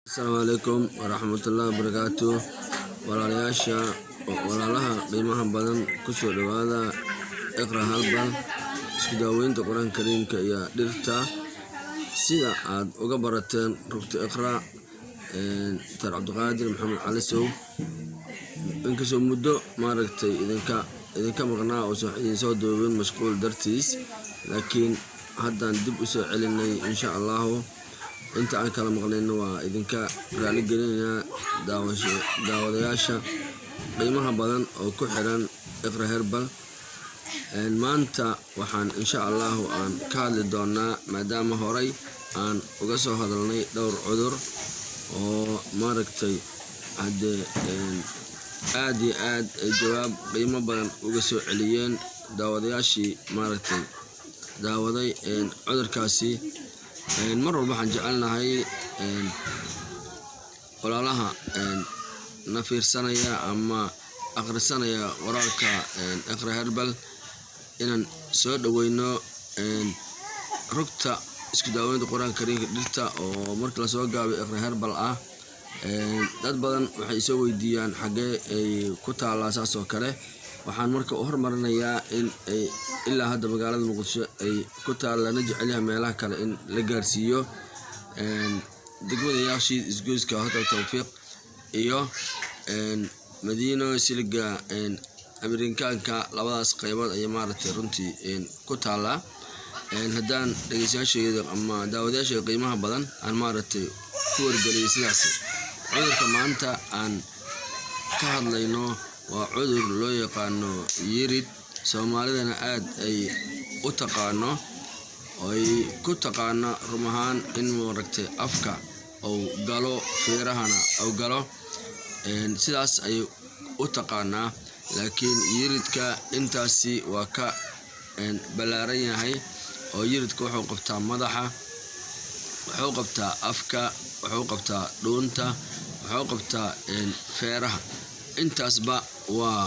السلام عليكم ورحمة الله وبركاته. walaalayaasha walaalaha qiimaha badan ku soo dhawaada iqra halban isku daaweynta quraanka kariimka iyo dhirta sida aad uga barateen rugta iqra tar Cabdiqaadir Maxamed Cali Sow inkastoo muddo maaragtay idinka maqnaa oo soo doobin mashquul dartiis laakiin haddaan dib u soo celinay insha Allah inta aan kala maqnayna waa idinka raali gelinaya daawadayaasha qiimaha badan oo ku xiran iqra herbal maanta waxaan insha Allah aan ka hadli doonaa maadaama horay aan uga soo hadalnay dhowr cudur oo maaragtay aad iyo aad jawaab qiimo badan uga soo celiyeen daawadayaashii maaragtay daawaday cudurkaasi mar walba waxaan jecelnahay walaalaha na fiirsanaya ama akhrisanaya wararka iqra herbal inaan soo dhaweyno rugta isku daaweynta quraanka kariimka dhirta oo marka la soo gaabay iqra herbal ah dad badan waxay soo weydiiyaan xagee ay ku taalaa saas oo kale waxaan marka u hormarinayaa in ay ilaa hadda magaalada Muqdisho ay ku taalana jecelyahay meelaha kale in la gaarsiiyo degmada Yaaqshiid isgoyska Hotel Tawfiiq iyo Madiino Siliga Amerikaanka labadaas qaybood ay maaragtay runtii ku taala haddaan dhageystayaasheeda ama daawadayaasha qiimaha badan aan maaragtay ku wargeliyay sidaas cudurka maanta aan ka hadlayno waa cudur loo yaqaano yirid Soomaalidana aad ay u taqaano ay ku taqaano rumahan in maaragtay afka oo galo feerahana oo galo sidaas ay u taqaanaa laakiin yiridka intaasi waa ka balaaran yahay oo yiridka wuxuu qabtaa madaxa wuxuu qabtaa afka wuxuu qabtaa dhuunta wuxuu qabtaa feeraha intaasba waa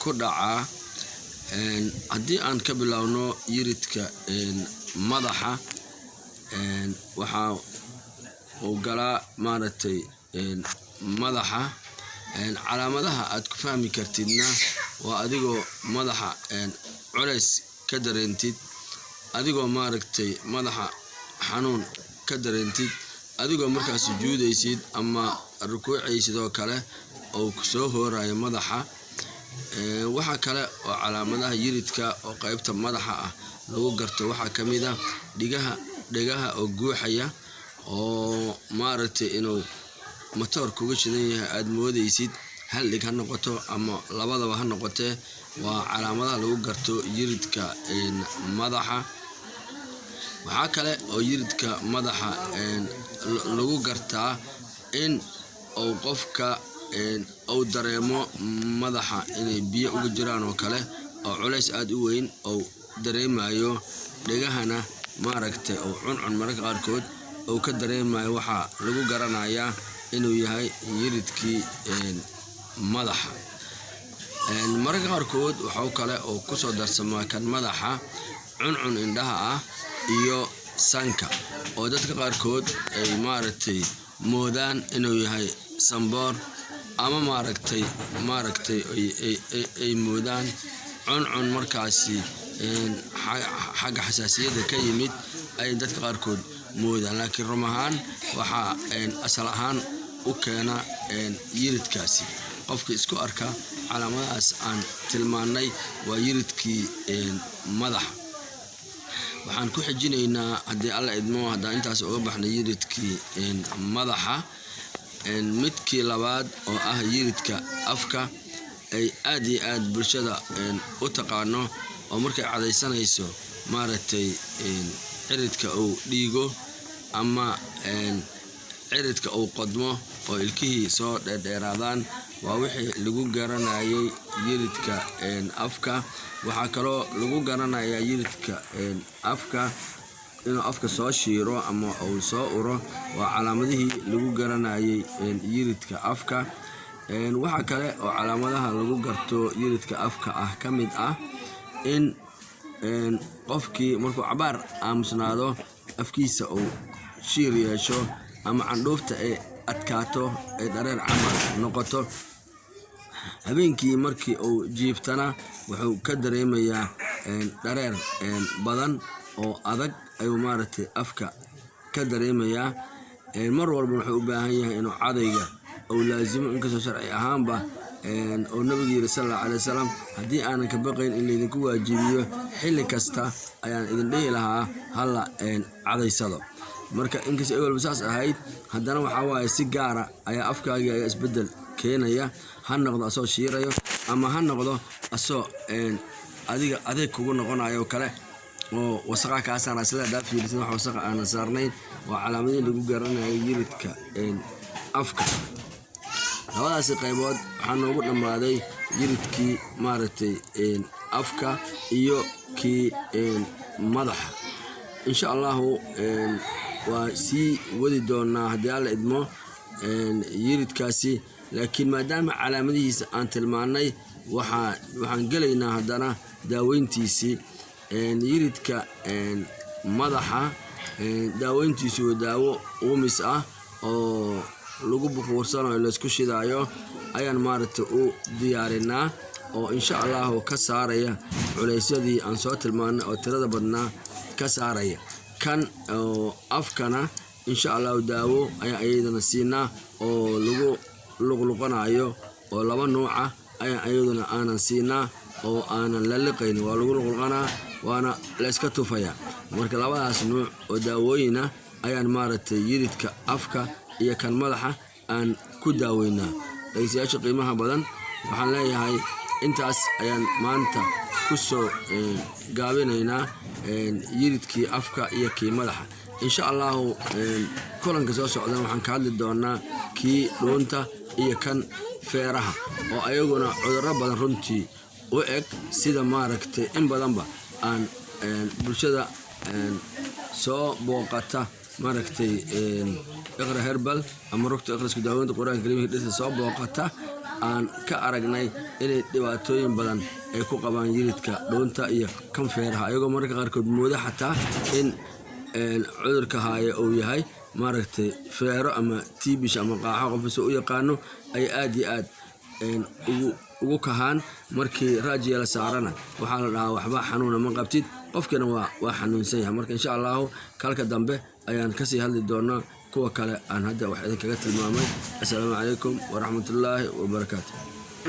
ku dhacaa haddii aan ka bilowno yiridka madaxa waxa uu galaa maaragtay madaxa calaamadaha aad ku fahmi kartidna waa adigoo madaxa culays ka dareentid adigoo maaragtay madaxa xanuun ka dareentid adigoo markaas sujuudaysid ama rukuucaysid oo kale oo ku soo hoorayo madaxa waxa kale oo calaamadaha yiridka oo qaybta madaxa ah lagu garto waxa kamid ah dhigaha oo guuxaya oo maaragtay inuu matoor kuga shidan yahay aad moodaysid hal dhig ha noqoto ama labadaba ha noqotee waa calaamadaha lagu garto yiridka madaxa waxa kale oo yiridka madaxa lagu gartaa in uu qofka oo dareemo madaxa inay biyo ugu jiraan oo kale oo culays aad u weyn oo dareemayo dhagahana maaragtay oo cuncun mararka qaarkood oo ka dareemayo waxa lagu garanayaa inuu yahay yiridkii madaxa mararka qaarkood waxa kale oo ku soo darsamaa kan madaxa cuncun indhaha ah iyo sanka oo dadka qaarkood ay maaragtay moodaan inuu yahay samboor ama maaragtay ay moodaan cuncun markaasi xagga xasaasiyadda ka yimid ay dadka qaarkood moodaan laakiin rumahan waxa asal ahaan u keena yiridkaasi qofka isku arka calaamadahaas aan tilmaanay waa yiridkii madaxa waxaan ku xijinaynaa haddii alla idmo haddaan intaas uga baxnay yiridkii madaxa midkii labaad oo ah yiridka afka ay aad iyo aad bulshada u taqaano oo markay cadaysanayso maaragtay ciridka uu dhiigo ama ciridka uu qodmo oo ilkihii soo dheeraadaan waa wixii lagu garanayay yiridka afka waxaa kaloo lagu garanayaa yiridka afka inuu afka soo shiiro ama uu soo uro waa calaamadihii lagu garanayay yiridka afka waxa kale oo calaamadaha lagu garto yiridka afka ah ka mid ah in qofkii markuu cabaar aamusnaado afkiisa uu shiir yeesho ama candhuufta adkaato ay dhareer camal noqoto. habeenkii markii uu jiiftana wuxuu ka dareemayaa dhareer badan oo adag ayuu maaragtay afka ka dareemayaa. mar walba wuxuu u baahan yahay inuu cadayga uu laazimo inkastoo sharci ahaanba oo nabiga yiri sallallahu alayhi wasallam haddii aanan ka baqayn in laydinku waajibiyo xilli kasta ayaan idin dhihi lahaa halla cadaysado. marka inkastoo ay walba saas ahayd haddana waxaa waaye si gaara ayaa afkaagii ayaa isbeddel keenaya. ha noqdo asoo shiirayo ama ha noqdo asoo adiga adeeg kugu noqonayo kale oo wasakha ka saarna sida dhaafiirsan wax wasakha aan saarnayn. waa calaamadayn lagu garanayo yiridka afka. labadaas qaybood waxaa noogu dhammaaday yiridkii maaragtay afka iyo kii madaxa. insha allahu waa sii wadi doonaa haddii alla idmo yiridkaasi, laakiin maadaama calaamadihiisa aan tilmaannay waxaan gelaynaa haddana daaweyntiisii. yiridka madaxa daaweyntiisu waa daawo uumis ah oo lagu bukuursanayo laysku shidaayo ayaan maaragtay u diyaarinaa oo insha allahu ka saaraya culaysyadii aan soo tilmaannay oo tirada badnaa ka saaraya. kan oo afkana insha allahu daawo ayaa iyadana siinaa oo lagu luqluqanayo oo 2 nooca ayaa iyaduna aanan siinaa oo aanan la liqayn. waa lagu luqluqanaa waana la iska tufaya. marka labadaas nooc oo daawooyina ayaan maaragtay yiridka afka iyo kan madaxa aan ku daaweynaa. dhageystayaasha qiimaha badan waxaan leeyahay intaas ayaan maanta ku soo gaabinaynaa yiridkii afka iyo kii madaxa. insha allahu kulanka soo socdan waxaan ka hadli doonaa kii dhuunta iyo kan feeraha oo ayaguna cudurro badan runtii u eg sida maaragtay in badanba aan bulshada soo booqata maaragtay iqra herbal ama rugta iqrisku daaweynta quraanka kariimka dhisa soo booqata aan ka aragnay inay dhibaatooyin badan ay ku qabaan yiridka dhuunta iyo kan feeraha ayagoo mararka qaarkood mooda xataa in cudurka haya uu yahay maaragtay feero ama tiibish ama qaaxo qofkiisa u yaqaano ay aad iyo aad ugu kahaan. markii raajiya la saarana waxaa la dhahaa waxba xanuuna ma qabtid, qofkina waa xanuunsan yahay. marka insha allahu kalka dambe ayaan kasii hadli doonaa kuwa kale aan hadda wax idinkaga tilmaamay. assalaamu calaykum waraxmatullaahi wabarakaatu.